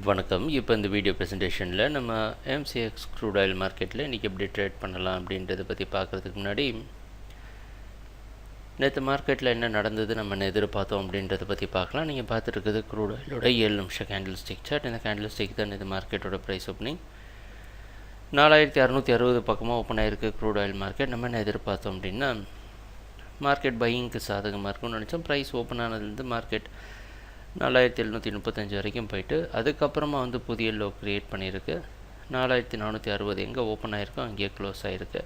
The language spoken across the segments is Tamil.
வணக்கம். இப்போ இந்த வீடியோ ப்ரெசன்டேஷனில் நம்ம MCX க்ரூட் ஆயில் மார்க்கெட்டில் இன்றைக்கி எப்படி ட்ரேட் பண்ணலாம் அப்படின்றத பற்றி பார்க்குறதுக்கு முன்னாடி நேற்று மார்க்கெட்டில் என்ன நடந்தது நம்ம என்ன எதிர்பார்த்தோம் அப்படின்றத பற்றி பார்க்கலாம். நீங்கள் பார்த்துருக்குது க்ரூட் ஆயிலோட 7 நிமிஷம் கேண்டில் ஸ்டிக் சார்ட். இந்த கேண்டில் ஸ்டிக் தான் இது மார்க்கெட்டோட ப்ரைஸ் ஓப்பனிங் 4660 பக்கமாக ஓப்பன் ஆகிருக்கு க்ரூட் ஆயில் மார்க்கெட். நம்ம என்ன எதிர்பார்த்தோம் அப்படின்னா மார்க்கெட் பையிங்க்கு சாதகமாக இருக்கும்னு நினச்சோம். ப்ரைஸ் ஓப்பன் ஆனதுலேருந்து மார்க்கெட் 4735 வரைக்கும் போயிட்டு அதுக்கப்புறமா புதிய லோ க்ரியேட் பண்ணியிருக்கு. 4460 எங்கே ஓப்பன் ஆகிருக்கோ அங்கேயே க்ளோஸ் ஆகிருக்கு.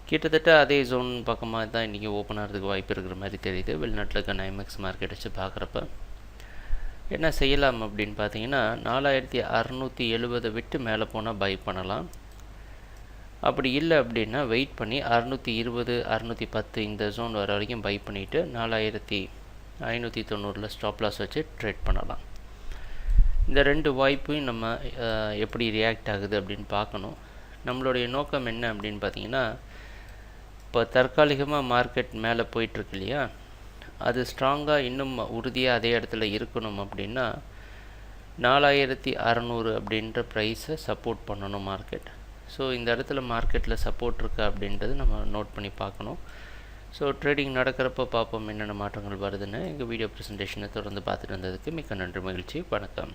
கிட்டத்தட்ட அதே ஜோன் பக்கமாக தான் இன்றைக்கி ஓப்பன் ஆகிறதுக்கு வாய்ப்பு இருக்கிற மாதிரி தெரியுது. வெளிநாட்டில் இருக்க NYMEX மார்க்கெட் வச்சு பார்க்குறப்ப என்ன செய்யலாம் அப்படின்னு பார்த்தீங்கன்னா 4670 விட்டு மேலே போனால் பை பண்ணலாம். அப்படி இல்லை அப்படின்னா வெயிட் பண்ணி 620 610 இந்த ஜோன் வர வரைக்கும் பை பண்ணிவிட்டு 4590 ஸ்டாப் லாஸ் வச்சு ட்ரேட் பண்ணலாம். இந்த ரெண்டு வாய்ப்பையும் நம்ம எப்படி ரியாக்ட் ஆகுது அப்படின்னு பார்க்கணும். நம்மளுடைய நோக்கம் என்ன அப்படின்னு பார்த்தீங்கன்னா, இப்போ தற்காலிகமாக மார்க்கெட் மேலே போயிட்டுருக்கு இல்லையா, அது ஸ்ட்ராங்காக இன்னும் உறுதியாக அதே இடத்துல இருக்கணும் அப்படின்னா 4600 அப்படின்ற ப்ரைஸை சப்போர்ட் பண்ணணும் மார்க்கெட். ஸோ இந்த இடத்துல மார்க்கெட்டில் சப்போர்ட் இருக்கா அப்படின்றது நம்ம நோட் பண்ணி பார்க்கணும். ஸோ ட்ரேடிங் நடக்கிறப்ப பார்ப்போம் என்னென்ன மாற்றங்கள் வருதுன்னு. எங்கள் வீடியோ ப்ரெசன்டேஷனை தொடர்ந்து பார்த்துட்டு வந்ததுக்கு மிக்க நன்றி, மகிழ்ச்சி, வணக்கம்.